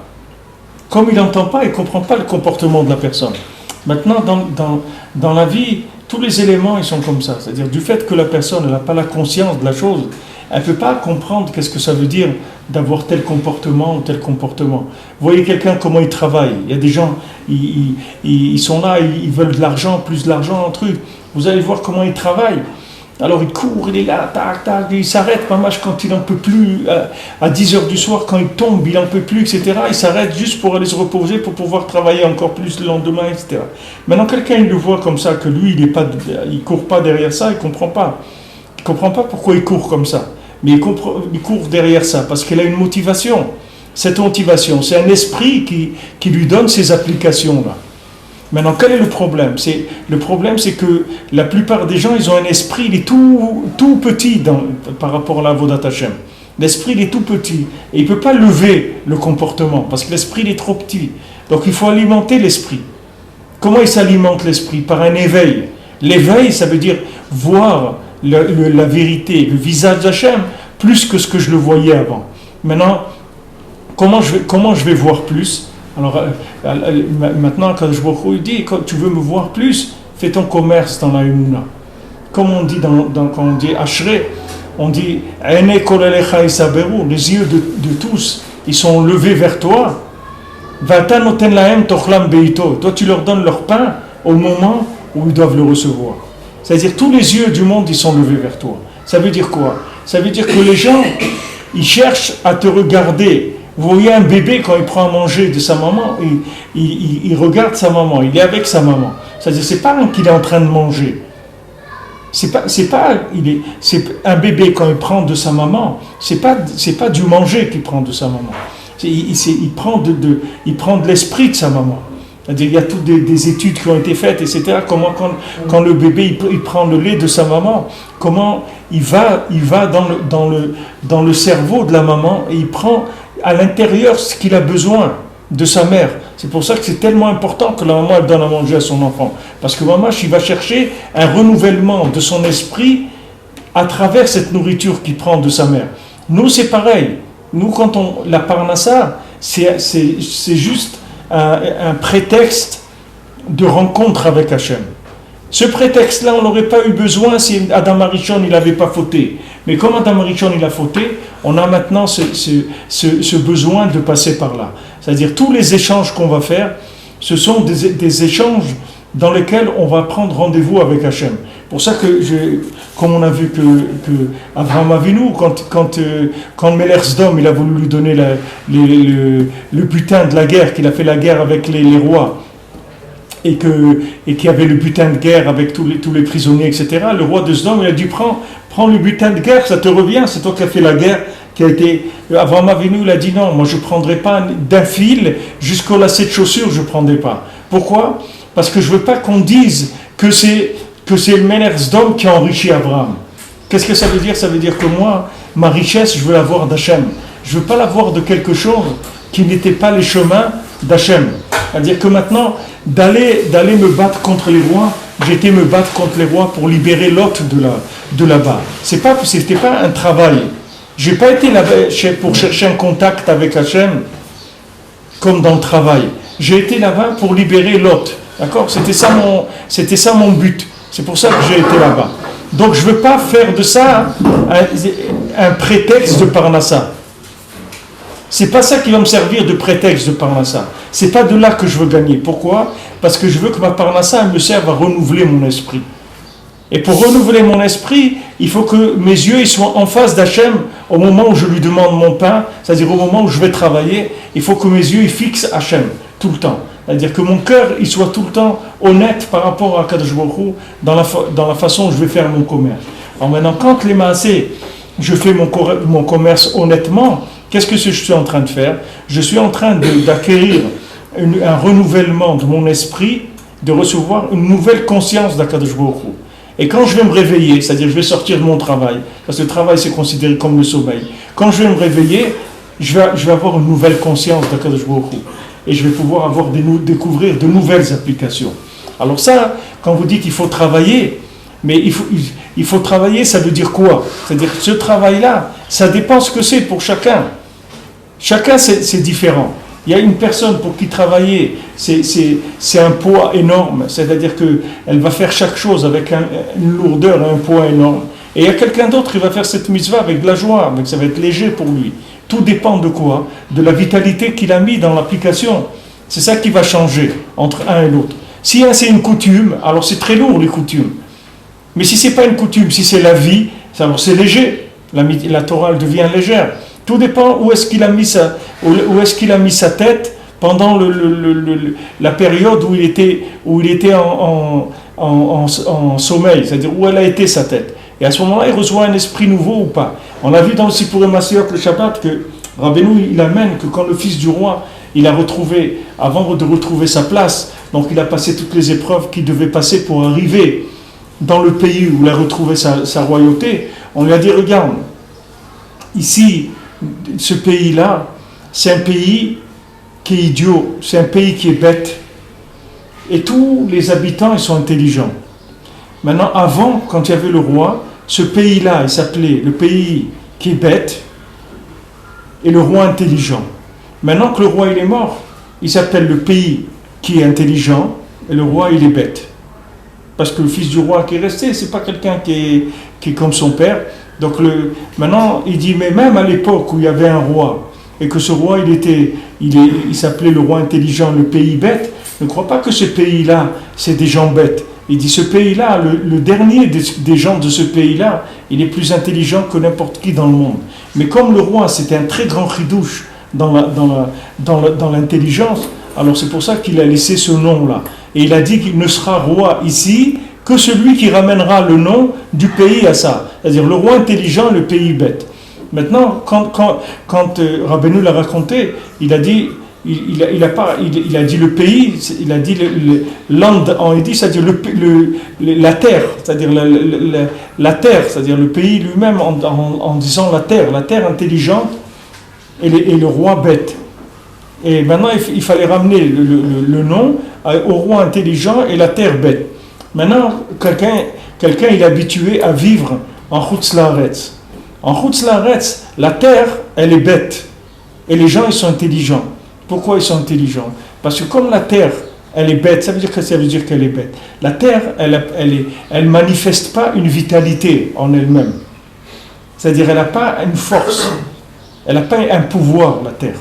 Comme il n'entend pas, il ne comprend pas le comportement de la personne. Maintenant, dans la vie, tous les éléments, ils sont comme ça. C'est-à-dire du fait que la personne n'a pas la conscience de la chose, elle ne peut pas comprendre qu'est-ce que ça veut dire d'avoir tel comportement ou tel comportement. Vous voyez quelqu'un, comment il travaille. Il y a des gens, ils sont là, ils veulent de l'argent, plus de l'argent, un truc. Vous allez voir comment ils travaillent. Alors il court, il est là, tac, tac, il s'arrête, Mamache, quand il n'en peut plus, à 10h du soir, quand il tombe, il n'en peut plus, etc. Il s'arrête juste pour aller se reposer, pour pouvoir travailler encore plus le lendemain, etc. Maintenant, quelqu'un, il le voit comme ça, que lui, il ne court pas derrière ça, il ne comprend pas. Il ne comprend pas pourquoi il court comme ça. Mais il court derrière ça, parce qu'il a une motivation. Cette motivation, c'est un esprit qui lui donne ces applications-là. Maintenant, quel est le problème? Le problème, c'est que la plupart des gens, ils ont un esprit, il est tout petit par rapport à la Avodat Hashem. L'esprit, il est tout petit. Et il ne peut pas lever le comportement, parce que l'esprit, il est trop petit. Donc, il faut alimenter l'esprit. Comment il s'alimente l'esprit? Par un éveil. L'éveil, ça veut dire voir la vérité, le visage d'Hachem, plus que ce que je le voyais avant. Maintenant, comment je vais voir plus? Alors, maintenant, quand je vois, il dit, quand tu veux me voir plus, fais ton commerce dans la Emouna. Comme on dit quand on dit Ashrei, on dit les yeux de tous, ils sont levés vers toi. Toi, tu leur donnes leur pain au moment où ils doivent le recevoir. C'est-à-dire tous les yeux du monde, ils sont levés vers toi. Ça veut dire quoi? Ça veut dire que les gens, ils cherchent à te regarder. Vous voyez un bébé, quand il prend à manger de sa maman, il regarde sa maman, il est avec sa maman. C'est-à-dire, c'est pas qu'il est en train de manger. C'est un bébé, quand il prend de sa maman, c'est pas du manger qu'il prend de sa maman. Il prend de l'esprit de sa maman. C'est-à-dire, il y a toutes des études qui ont été faites, etc. Comment, quand le bébé il prend le lait de sa maman, comment il va dans le cerveau de la maman et il prend à l'intérieur ce qu'il a besoin de sa mère. C'est pour ça que c'est tellement important que la maman elle donne à manger à son enfant. Parce que maman, il va chercher un renouvellement de son esprit à travers cette nourriture qu'il prend de sa mère. Nous, c'est pareil. Nous, la parnassa, c'est juste un prétexte de rencontre avec Hachem. Ce prétexte-là, on n'aurait pas eu besoin si Adam Arishon il n'avait pas fauté. Mais comme Adam Arishon il a fauté, on a maintenant ce besoin de passer par là. C'est-à-dire tous les échanges qu'on va faire, ce sont des échanges dans lesquels on va prendre rendez-vous avec Hachem. Pour ça que, comme on a vu que Abraham Avinu, quand Meler-Sdom il a voulu lui donner le butin de la guerre, qu'il a fait la guerre avec les rois, et qu'il y avait le butin de guerre avec tous les prisonniers, etc. Le roi de Sdom, il a dit prends le butin de guerre, ça te revient, c'est toi qui as fait la guerre. Abraham Avinu, il a dit non, moi je ne prendrai pas d'un fil jusqu'au lacet de chaussure, je ne prendrai pas. Pourquoi? Parce que je ne veux pas qu'on dise que c'est le Meler-Sdom qui a enrichi Abraham. Qu'est-ce que ça veut dire? Ça veut dire que moi, ma richesse, je veux l'avoir d'Hachem. Je ne veux pas l'avoir de quelque chose qui n'était pas les chemins d'Hachem. C'est-à-dire que maintenant, d'aller me battre contre les rois, j'ai été me battre contre les rois pour libérer Lot de là-bas. C'était pas un travail. Je n'ai pas été là pour chercher un contact avec Hachem comme dans le travail. J'ai été là-bas pour libérer Lot. D'accord? C'était ça mon but. C'est pour ça que j'ai été là-bas. Donc je ne veux pas faire de ça un prétexte de parnassa. C'est pas ça qui va me servir de prétexte de parnassa. C'est pas de là que je veux gagner. Pourquoi? Parce que je veux que ma parnassa me serve à renouveler mon esprit. Et pour renouveler mon esprit, il faut que mes yeux ils soient en face d'Hachem au moment où je lui demande mon pain, c'est-à-dire au moment où je vais travailler, il faut que mes yeux ils fixent Hachem tout le temps. C'est-à-dire que mon cœur il soit tout le temps honnête par rapport à Kadosh Baruch Hu dans la façon où je vais faire mon commerce. Alors maintenant, quand les maasés, je fais mon commerce honnêtement, qu'est-ce que je suis en train de faire? Je suis en train d'acquérir un renouvellement de mon esprit, de recevoir une nouvelle conscience d'Akadosh Baruch Hu. Et quand je vais me réveiller, c'est-à-dire je vais sortir de mon travail, parce que le travail c'est considéré comme le sommeil, quand je vais me réveiller, je vais avoir une nouvelle conscience d'Akadosh Baruch Hu. Et je vais pouvoir découvrir de nouvelles applications. Alors ça, quand vous dites qu'il faut travailler, mais il faut travailler, ça veut dire quoi? C'est-à-dire que ce travail-là, ça dépend ce que c'est pour chacun. Chacun, c'est différent. Il y a une personne pour qui travailler, c'est un poids énorme. C'est-à-dire qu'elle va faire chaque chose avec une lourdeur et un poids énorme. Et il y a quelqu'un d'autre qui va faire cette mitzvah avec de la joie, mais ça va être léger pour lui. Tout dépend de quoi? De la vitalité qu'il a mis dans l'application. C'est ça qui va changer entre un et l'autre. Si c'est une coutume, alors c'est très lourd les coutumes. Mais si ce n'est pas une coutume, si c'est la vie, alors c'est léger. La Torah elle devient légère. Tout dépend où est-ce qu'il a mis sa tête pendant la période où il était en sommeil, c'est-à-dire où elle a été sa tête. Et à ce moment-là, il reçoit un esprit nouveau ou pas. On a vu dans le Sipurim Masiyot le Shabbat que Rabbeinu il amène que quand le fils du roi il a retrouvé, avant de retrouver sa place, donc il a passé toutes les épreuves qu'il devait passer pour arriver dans le pays où il a retrouvé sa royauté, on lui a dit regarde, ici, ce pays-là, c'est un pays qui est idiot, c'est un pays qui est bête, et tous les habitants ils sont intelligents. Maintenant, avant, quand il y avait le roi, ce pays-là, il s'appelait le pays qui est bête et le roi intelligent. Maintenant que le roi il est mort, il s'appelle le pays qui est intelligent et le roi il est bête. Parce que le fils du roi qui est resté, c'est pas quelqu'un qui est comme son père. Donc maintenant, il dit, mais même à l'époque où il y avait un roi, et que ce roi il s'appelait le roi intelligent, le pays bête, Ne crois pas que ce pays-là, c'est des gens bêtes. Il dit, ce pays-là, le dernier des gens de ce pays-là, il est plus intelligent que n'importe qui dans le monde. Mais comme le roi, c'était un très grand ridouche dans l'intelligence, alors c'est pour ça qu'il a laissé ce nom-là. Et il a dit qu'il ne sera roi ici que celui qui ramènera le nom du pays à ça. C'est-à-dire le roi intelligent, le pays bête. Maintenant, quand Rabbeinu l'a raconté, il a dit, il a dit le pays, il a dit land en yiddish, c'est-à-dire la terre, c'est-à-dire la terre, c'est-à-dire le pays lui-même en disant la terre intelligente et le roi bête. Et maintenant, il fallait ramener le nom au roi intelligent et la terre bête. Maintenant, quelqu'un il est habitué à vivre en Chutz La'aretz. En Chutz La'aretz, la terre, elle est bête. Et les gens, ils sont intelligents. Pourquoi ils sont intelligents? Parce que comme la terre, elle est bête, ça veut dire qu'elle est bête. La terre, elle manifeste pas une vitalité en elle-même. C'est-à-dire, elle n'a pas une force. Elle n'a pas un pouvoir, la terre,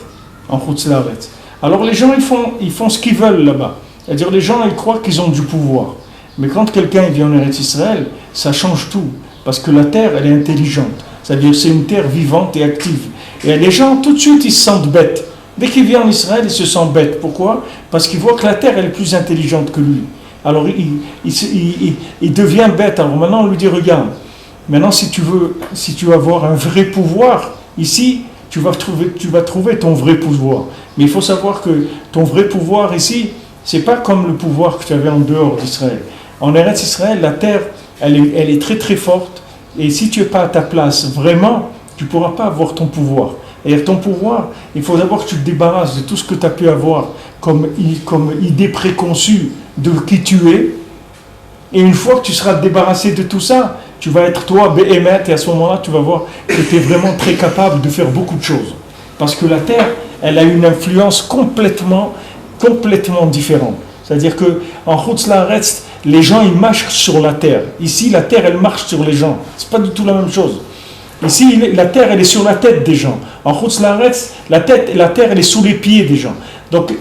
en Chutz La'aretz. Alors les gens, ils font ce qu'ils veulent là-bas. C'est-à-dire, les gens, ils croient qu'ils ont du pouvoir. Mais quand quelqu'un vient en Eretz Israël, ça change tout. Parce que la terre, elle est intelligente. C'est-à-dire, c'est une terre vivante et active. Et les gens, tout de suite, ils se sentent bêtes. Dès qu'il vient en Israël, il se sent bête. Pourquoi? Parce qu'il voit que la terre, elle est plus intelligente que lui. Alors, il devient bête. Alors maintenant, on lui dit, regarde, maintenant, si tu veux avoir un vrai pouvoir, ici, tu vas trouver ton vrai pouvoir. Mais il faut savoir que ton vrai pouvoir ici, c'est pas comme le pouvoir que tu avais en dehors d'Israël. En Eretz Israël, la terre, elle est très très forte. Et si tu n'es pas à ta place, vraiment, tu ne pourras pas avoir ton pouvoir. Et ton pouvoir, il faut d'abord que tu te débarrasses de tout ce que tu as pu avoir comme idée préconçue de qui tu es. Et une fois que tu seras débarrassé de tout ça, tu vas être toi, Béhémet, et à ce moment-là, tu vas voir que tu es vraiment très capable de faire beaucoup de choses. Parce que la terre, elle a une influence complètement différente. C'est-à-dire qu'en Chutz La'aretz, les gens, ils marchent sur la terre. Ici, la terre, elle marche sur les gens. Ce n'est pas du tout la même chose. Ici, la terre, elle est sur la tête des gens. En Chutz La'aretz, la terre, elle est sous les pieds des gens. Donc,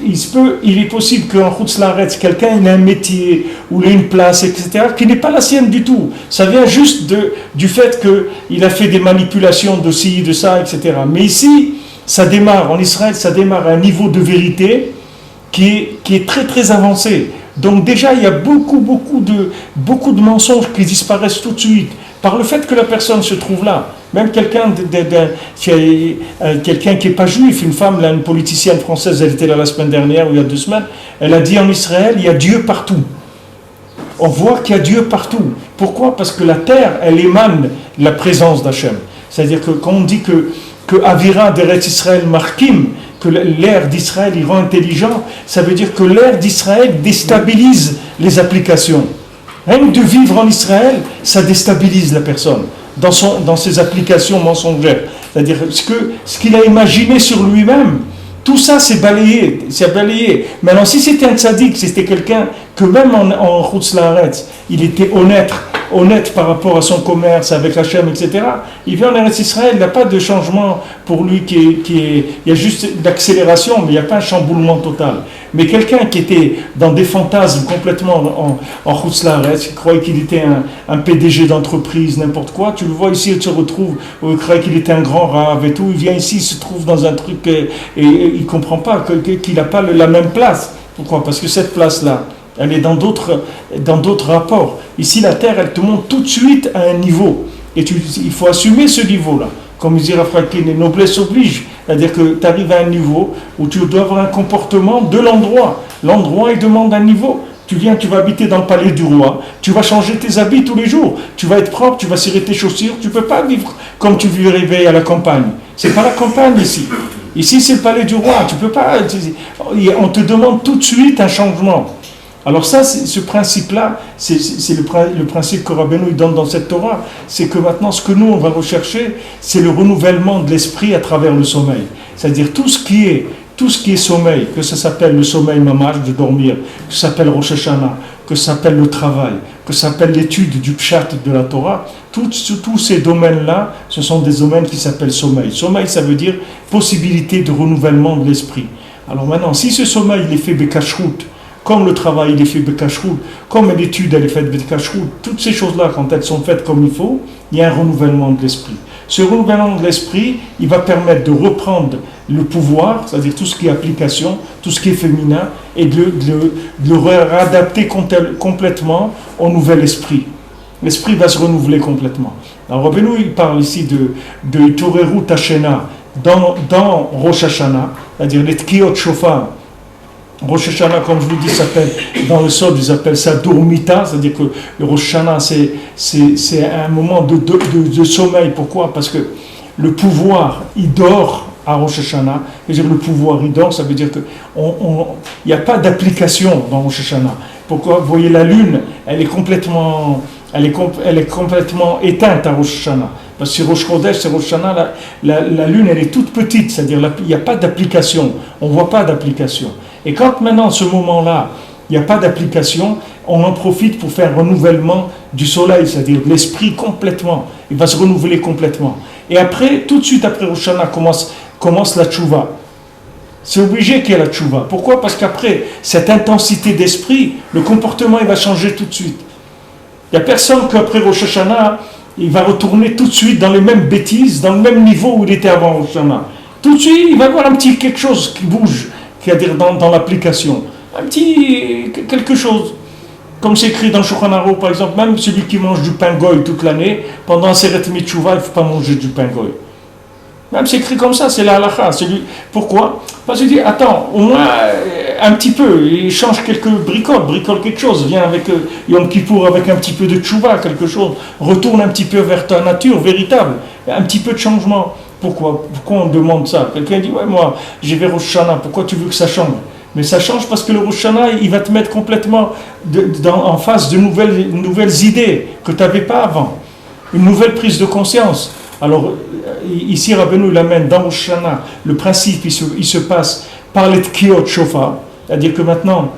il est possible qu'en Chutz La'aretz, quelqu'un ait un métier, ou il a une place, etc., qui n'est pas la sienne du tout. Ça vient juste du fait qu'il a fait des manipulations de ci, de ça, etc. Mais ici, ça démarre, en Israël, ça démarre à un niveau de vérité qui est très, très avancé. Donc déjà, il y a beaucoup de mensonges qui disparaissent tout de suite par le fait que la personne se trouve là. Même quelqu'un qui n'est pas juif, une femme, là, une politicienne française, elle était là la semaine dernière ou il y a 2 semaines, elle a dit en Israël, il y a Dieu partout. On voit qu'il y a Dieu partout. Pourquoi? Parce que la terre, elle émane la présence d'Hachem. C'est-à-dire que quand on dit que Avira d'Eretz Israël Markim, que l'air d'Israël il rend intelligent, ça veut dire que l'air d'Israël déstabilise les applications. Rien que de vivre en Israël, ça déstabilise la personne dans ses applications mensongères. C'est-à-dire ce qu'il a imaginé sur lui-même, tout ça c'est balayé. Maintenant, si c'était un tzaddik, si c'était quelqu'un que même en Chutz La'aretz, il était honnête par rapport à son commerce avec Hachem, etc. Il vient en Eretz Israël, il n'y a pas de changement pour lui il y a juste d'accélération, mais il n'y a pas un chamboulement total. Mais quelqu'un qui était dans des fantasmes complètement en Chutz La'aretz, qui croyait qu'il était un PDG d'entreprise, n'importe quoi, tu le vois ici, il se retrouve, il croyait qu'il était un grand rave et tout, il vient ici, il se trouve dans un truc et il ne comprend pas qu'il n'a pas la même place. Pourquoi? Parce que cette place-là, elle est dans d'autres rapports. Ici, la terre, elle te monte tout de suite à un niveau. Et il faut assumer ce niveau-là. Comme dit Rafrakin, les noblesse oblige. C'est-à-dire que tu arrives à un niveau où tu dois avoir un comportement de l'endroit. L'endroit, il demande un niveau. Tu vas habiter dans le palais du roi. Tu vas changer tes habits tous les jours. Tu vas être propre, tu vas serrer tes chaussures. Tu ne peux pas vivre comme tu vivrais à la campagne. C'est pas la campagne ici. Ici, c'est le palais du roi. Tu peux pas. On te demande tout de suite un changement. Alors ça, ce principe-là, c'est le principe que Rabbeinu donne dans cette Torah, c'est que maintenant, ce que nous, on va rechercher, c'est le renouvellement de l'esprit à travers le sommeil. C'est-à-dire tout ce qui est sommeil, que ça s'appelle le sommeil mamash, de dormir, que ça s'appelle Rosh Hashanah, que ça s'appelle le travail, que ça s'appelle l'étude du pshat de la Torah, tous ces domaines-là, ce sont des domaines qui s'appellent sommeil. Sommeil, ça veut dire possibilité de renouvellement de l'esprit. Alors maintenant, si ce sommeil, il est fait bekashrut, comme le travail il est fait Bekashrout, comme l'étude elle est faite Bekashrout, toutes ces choses-là, quand elles sont faites comme il faut, il y a un renouvellement de l'esprit. Ce renouvellement de l'esprit, il va permettre de reprendre le pouvoir, c'est-à-dire tout ce qui est application, tout ce qui est féminin, et de le réadapter complètement au nouvel esprit. L'esprit va se renouveler complètement. Alors Rabbeinu, il parle ici de Toreru Tashena dans Rosh Hashanah, c'est-à-dire les Tkiot Shofar. Rosh Hashanah, comme je vous dis, s'appelle, dans le Sod, ils appellent ça Dormita, c'est-à-dire que le Rosh Hashanah, c'est un moment de sommeil. Pourquoi? Parce que le pouvoir, il dort à Rosh Hashanah. C'est-à-dire le pouvoir, il dort, ça veut dire qu'il n'y a pas d'application dans Rosh Hashanah. Pourquoi? Vous voyez, la lune, elle est complètement éteinte à Rosh Hashanah. Parce que c'est Rosh Chodesh, c'est Rosh Hashanah, la lune, elle est toute petite, c'est-à-dire il n'y a pas d'application. On ne voit pas d'application. Et quand maintenant, ce moment-là, il n'y a pas d'application, on en profite pour faire un renouvellement du soleil, c'est-à-dire de l'esprit complètement. Il va se renouveler complètement. Et après, tout de suite après Rosh Hashanah, commence la tchouva. C'est obligé qu'il y ait la tchouva. Pourquoi? Parce qu'après, cette intensité d'esprit, le comportement, il va changer tout de suite. Il n'y a personne qu'après Rosh Hashanah, il va retourner tout de suite dans les mêmes bêtises, dans le même niveau où il était avant Rosh Hashanah. Tout de suite, il va y avoir un petit quelque chose qui bouge, c'est-à-dire dans l'application. Un petit quelque chose. Comme c'est écrit dans Shulchan Aruch, par exemple, même celui qui mange du pain goy toute l'année, pendant un Seret Mitchouva, il ne faut pas manger du pain goy. Même c'est écrit comme ça, c'est la halakha. Pourquoi? Parce qu'il dit, attends, au moins un petit peu, il change bricole quelque chose, vient avec Yom Kippour avec un petit peu de tchouva, quelque chose, retourne un petit peu vers ta nature véritable, un petit peu de changement. Pourquoi on demande ça? Quelqu'un dit, ouais, moi, j'ai vers Rosh Hashanah, pourquoi tu veux que ça change? Mais ça change parce que le Rosh Hashanah, il va te mettre complètement en face de nouvelles idées que tu n'avais pas avant. Une nouvelle prise de conscience. Alors, ici, Rabbeinu l'amène dans Rosh Hashanah. Le principe, il se passe par les Tkiot Shofar. C'est-à-dire que maintenant,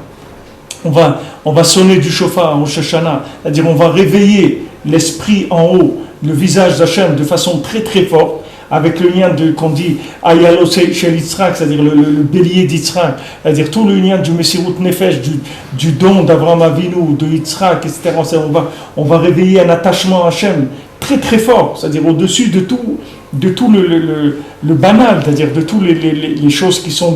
on va sonner du Shofar en Rosh Hashanah. C'est-à-dire on va réveiller l'esprit en haut, le visage d'Hachem de façon très très forte. Avec le lien qu'on dit Ayalo Shel Yitzhak, c'est-à-dire le bélier d'Yitzhak, c'est-à-dire tout le lien du Messirut Nefesh, du don d'Avraham Avinu, de Yitzhak, etc. On va réveiller un attachement à Hachem très très fort, c'est-à-dire au-dessus de tout le banal, c'est-à-dire de toutes les choses qui sont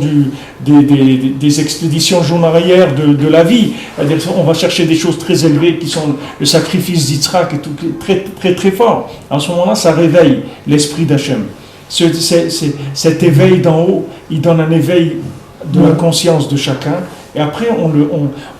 des expéditions journalières de la vie. C'est-à-dire on va chercher des choses très élevées qui sont le sacrifice d'Yitzhak et tout, très très très fort. À ce moment-là, ça réveille l'esprit d'Hachem. Cet éveil d'en haut, il donne un éveil de la conscience de chacun. Et après,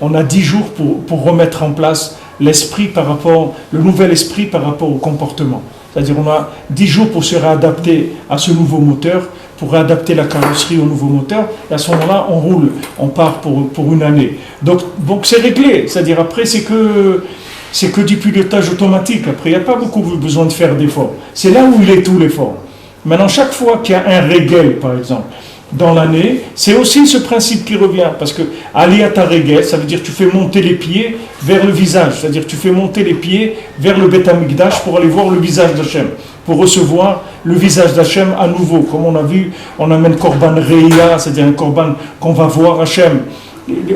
on a 10 jours pour remettre en place le nouvel esprit par rapport au comportement. C'est-à-dire on a 10 jours pour se réadapter à ce nouveau moteur, pour réadapter la carrosserie au nouveau moteur, et à ce moment-là, on roule, on part pour une année. Donc c'est réglé, c'est-à-dire après c'est que du pilotage automatique, après il n'y a pas beaucoup besoin de faire d'efforts. C'est là où il est tout l'effort. Maintenant, chaque fois qu'il y a un régel, par exemple, dans l'année, c'est aussi ce principe qui revient, parce que Aliyata Regel, ça veut dire tu fais monter les pieds vers le visage, c'est-à-dire tu fais monter les pieds vers le Beth Amikdash pour aller voir le visage d'Hachem, pour recevoir le visage d'Hachem à nouveau. Comme on a vu, on amène Korban Reya, c'est-à-dire un Korban qu'on va voir Hachem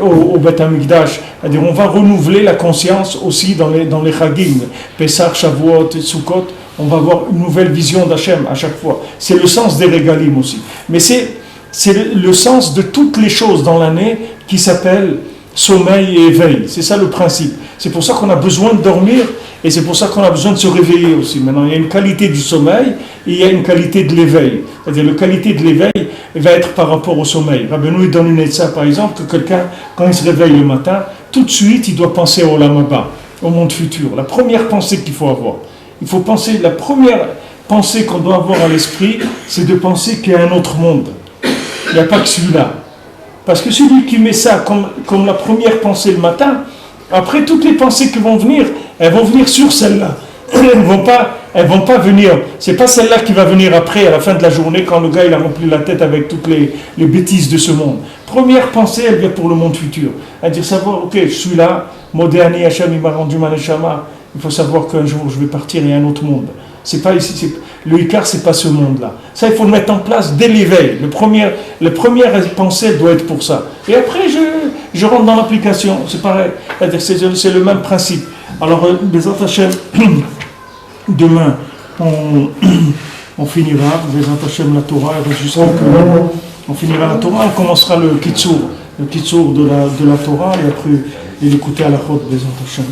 au Beth Amikdash, c'est-à-dire on va renouveler la conscience aussi dans les Chagim, Pesach, Shavuot et Sukkot, on va avoir une nouvelle vision d'Hachem à chaque fois. C'est le sens des Regalim aussi. Mais c'est le sens de toutes les choses dans l'année qui s'appellent sommeil et éveil. C'est ça le principe. C'est pour ça qu'on a besoin de dormir et c'est pour ça qu'on a besoin de se réveiller aussi. Maintenant, il y a une qualité du sommeil et il y a une qualité de l'éveil. C'est-à-dire la qualité de l'éveil va être par rapport au sommeil. Rabbeinu donne une étude, par exemple, que quelqu'un, quand il se réveille le matin, tout de suite, il doit penser au Olam Haba, au monde futur. La première pensée qu'il faut avoir. Il faut penser, la première pensée qu'on doit avoir à l'esprit, c'est de penser qu'il y a un autre monde. Il n'y a pas que celui-là. Parce que celui qui met ça comme la première pensée le matin, après toutes les pensées qui vont venir, elles vont venir sur celle-là. Elles vont pas venir. C'est pas celle-là qui va venir après, à la fin de la journée, quand le gars il a rempli la tête avec toutes les bêtises de ce monde. Première pensée, elle vient pour le monde futur. À dire savoir, ok, je suis là, Modéani Hachem, il m'a rendu ma neshama. Il faut savoir qu'un jour je vais partir et il y a un autre monde. C'est pas ici, le Icar, c'est pas ce monde-là. Ça, il faut le mettre en place dès l'éveil. La première pensée doit être pour ça. Et après, Je rentre dans l'application, c'est pareil. C'est le même principe. Alors, Bezat Hashem, demain, on finira, Bezat Hashem, la Torah, jusqu'à que on finira la Torah, on commencera le Kitsour de la Torah, et après, il écouter à la route, Bezat Hashem.